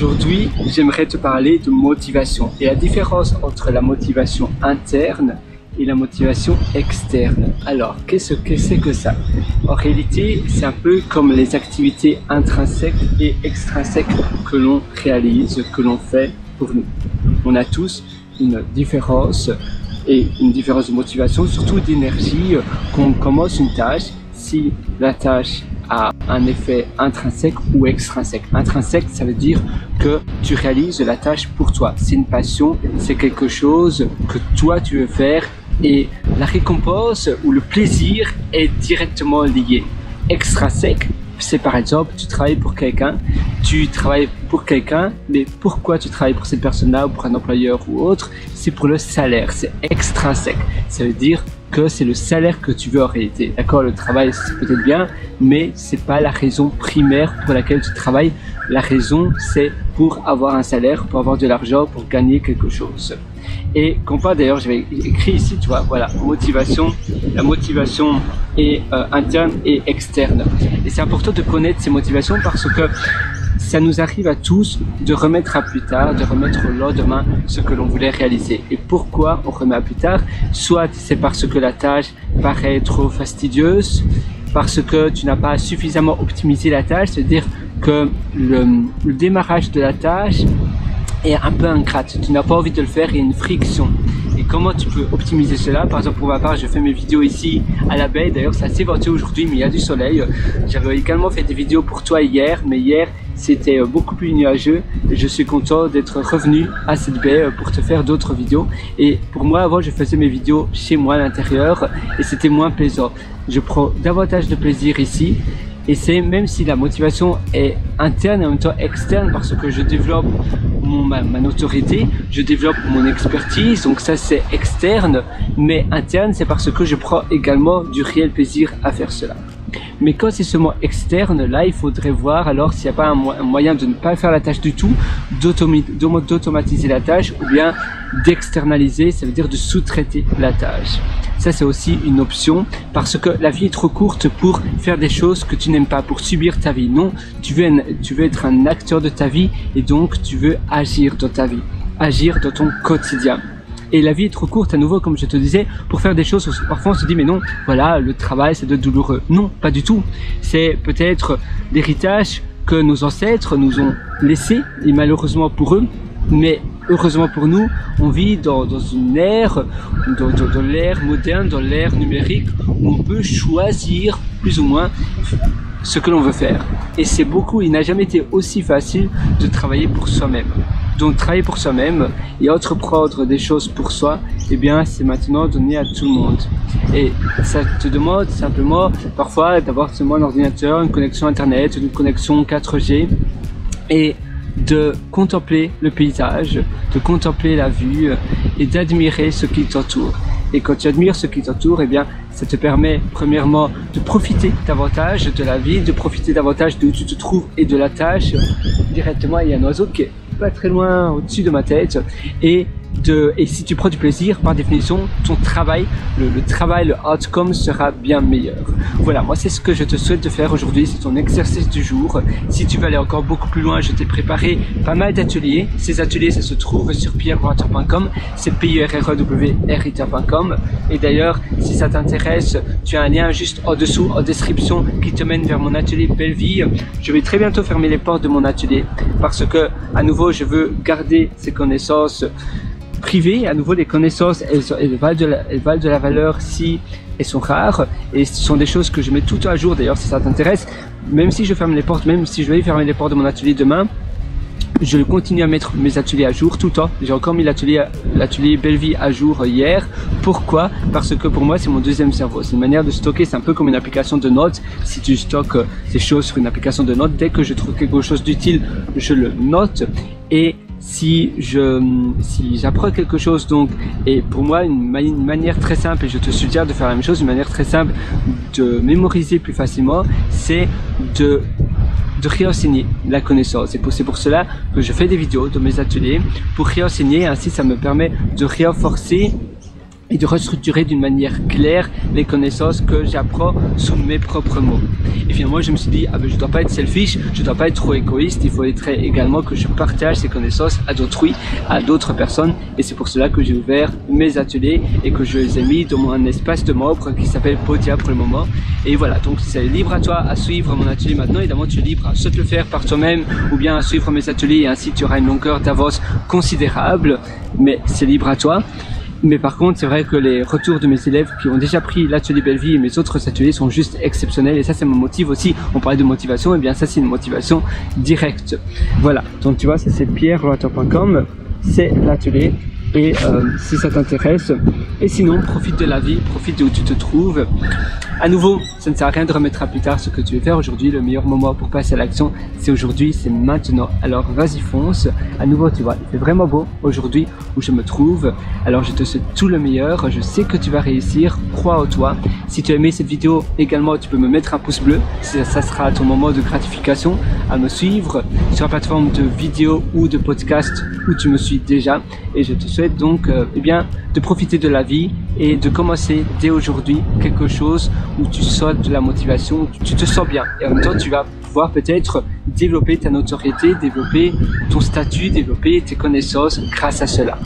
Aujourd'hui, j'aimerais te parler de motivation et la différence entre la motivation interne et la motivation externe. Alors, qu'est-ce que c'est que ça? En réalité, c'est un peu comme les activités intrinsèques et extrinsèques que l'on réalise, que l'on fait pour nous. On a tous une différence et une différence de motivation, surtout d'énergie, quand on commence une tâche, si la tâche a un effet intrinsèque ou extrinsèque. Intrinsèque, ça veut dire que tu réalises la tâche pour toi. C'est une passion, c'est quelque chose que toi tu veux faire et la récompense ou le plaisir est directement lié. Extrinsèque, c'est par exemple, tu travailles pour quelqu'un, mais pourquoi tu travailles pour cette personne-là ou pour un employeur ou autre? C'est pour le salaire, c'est extrinsèque. Ça veut dire que c'est le salaire que tu veux en réalité. D'accord, le travail c'est peut-être bien, mais c'est pas la raison primaire pour laquelle tu travailles. La raison c'est pour avoir un salaire, pour avoir de l'argent, pour gagner quelque chose. Et qu'on parle d'ailleurs, j'avais écrit ici, tu vois, voilà, motivation. La motivation est interne et externe. Et c'est important de connaître ces motivations parce que ça nous arrive à tous de remettre à plus tard, de remettre au lendemain ce que l'on voulait réaliser. Et pourquoi on remet à plus tard? Soit c'est parce que la tâche paraît trop fastidieuse, parce que tu n'as pas suffisamment optimisé la tâche, c'est-à-dire que le démarrage de la tâche est un peu ingrate. Tu n'as pas envie de le faire, il y a une friction. Et comment tu peux optimiser cela? Par exemple, pour ma part, je fais mes vidéos ici à la baie. D'ailleurs, c'est assez venté aujourd'hui, mais il y a du soleil. J'avais également fait des vidéos pour toi hier, mais hier, c'était beaucoup plus nuageux. Je suis content d'être revenu à cette baie pour te faire d'autres vidéos. Et pour moi, avant, je faisais mes vidéos chez moi à l'intérieur et c'était moins plaisant. Je prends davantage de plaisir ici. Et c'est même si la motivation est interne et en même temps externe parce que je développe ma notoriété, je développe mon expertise, donc ça c'est externe, mais interne c'est parce que je prends également du réel plaisir à faire cela. Mais quand c'est seulement externe, là il faudrait voir alors s'il n'y a pas un moyen de ne pas faire la tâche du tout, d'automatiser la tâche ou bien d'externaliser, ça veut dire de sous-traiter la tâche. Ça c'est aussi une option parce que la vie est trop courte pour faire des choses que tu n'aimes pas, pour subir ta vie. Non, tu veux être un acteur de ta vie et donc tu veux agir dans ta vie, agir dans ton quotidien. Et la vie est trop courte, à nouveau, comme je te disais, pour faire des choses. Parfois, on se dit, mais non, voilà, le travail, c'est de douloureux. Non, pas du tout. C'est peut-être l'héritage que nos ancêtres nous ont laissé, et malheureusement pour eux, mais heureusement pour nous, on vit dans une ère, dans l'ère moderne, dans l'ère numérique, où on peut choisir plus ou moins ce que l'on veut faire. Et c'est beaucoup, il n'a jamais été aussi facile de travailler pour soi-même. Donc travailler pour soi-même et entreprendre des choses pour soi, eh bien c'est maintenant donné à tout le monde. Et ça te demande simplement parfois d'avoir seulement un ordinateur, une connexion internet, une connexion 4G et de contempler le paysage, de contempler la vue et d'admirer ce qui t'entoure. Et quand tu admires ce qui t'entoure, eh bien, ça te permet premièrement de profiter davantage de la vie, de profiter davantage d'où tu te trouves et de la tâche. Directement, il y a un oiseau qui est pas très loin au-dessus de ma tête et si tu prends du plaisir, par définition, ton travail, le outcome sera bien meilleur. Voilà, moi c'est ce que je te souhaite de faire aujourd'hui, c'est ton exercice du jour. Si tu veux aller encore beaucoup plus loin, je t'ai préparé pas mal d'ateliers. Ces ateliers, ça se trouve sur pierrewriter.com, c'est pierrewriter.com. Et d'ailleurs, si ça t'intéresse, tu as un lien juste en dessous, en description, qui te mène vers mon atelier Belle Vie. Je vais très bientôt fermer les portes de mon atelier parce que, à nouveau, je veux garder ces connaissances privées. À nouveau, les connaissances, elles valent de la valeur si elles sont rares et ce sont des choses que je mets tout à jour. D'ailleurs, si ça t'intéresse, même si je ferme les portes, même si je vais fermer les portes de mon atelier demain, je continue à mettre mes ateliers à jour tout le temps. J'ai encore mis l'atelier Belle Vie à jour hier. Pourquoi? Parce que pour moi, c'est mon deuxième cerveau. C'est une manière de stocker, c'est un peu comme une application de notes. Si tu stockes ces choses sur une application de notes, dès que je trouve quelque chose d'utile, je le note. Et si j'apprends quelque chose donc, et pour moi une manière très simple, et je te suggère de faire la même chose, une manière très simple de mémoriser plus facilement, c'est de réenseigner la connaissance. Et c'est pour cela que je fais des vidéos de mes ateliers pour réenseigner, ainsi ça me permet de renforcer et de restructurer d'une manière claire les connaissances que j'apprends sous mes propres mots. Et finalement, je me suis dit, je dois pas être selfish, je dois pas être trop égoïste, il faut être également que je partage ces connaissances à d'autrui, à d'autres personnes, et c'est pour cela que j'ai ouvert mes ateliers et que je les ai mis dans un espace de membres qui s'appelle Podia pour le moment. Et voilà, donc c'est libre à toi à suivre mon atelier maintenant. Évidemment, tu es libre à soit le faire par toi-même ou bien à suivre mes ateliers, et ainsi tu auras une longueur d'avance considérable, mais c'est libre à toi. Mais par contre, c'est vrai que les retours de mes élèves qui ont déjà pris l'atelier Belle Vie et mes autres ateliers sont juste exceptionnels, et ça me motive aussi. On parlait de motivation, et bien ça c'est une motivation directe. Voilà, donc tu vois, ça c'est pierreloator.com, c'est l'atelier. Et si ça t'intéresse, et sinon profite de la vie, profite de où tu te trouves. À nouveau, ça ne sert à rien de remettre à plus tard ce que tu veux faire aujourd'hui. Le meilleur moment pour passer à l'action, c'est aujourd'hui, c'est maintenant. Alors vas-y, fonce. À nouveau, tu vois, il fait vraiment beau aujourd'hui où je me trouve. Alors je te souhaite tout le meilleur. Je sais que tu vas réussir. Crois en toi. Si tu as aimé cette vidéo, également, tu peux me mettre un pouce bleu. Ça sera ton moment de gratification à me suivre sur la plateforme de vidéo ou de podcast où tu me suis déjà. Et je te souhaite donc de profiter de la vie et de commencer dès aujourd'hui quelque chose où tu sens de la motivation, où tu te sens bien. Et en même temps, tu vas pouvoir peut-être développer ta notoriété, développer ton statut, développer tes connaissances grâce à cela.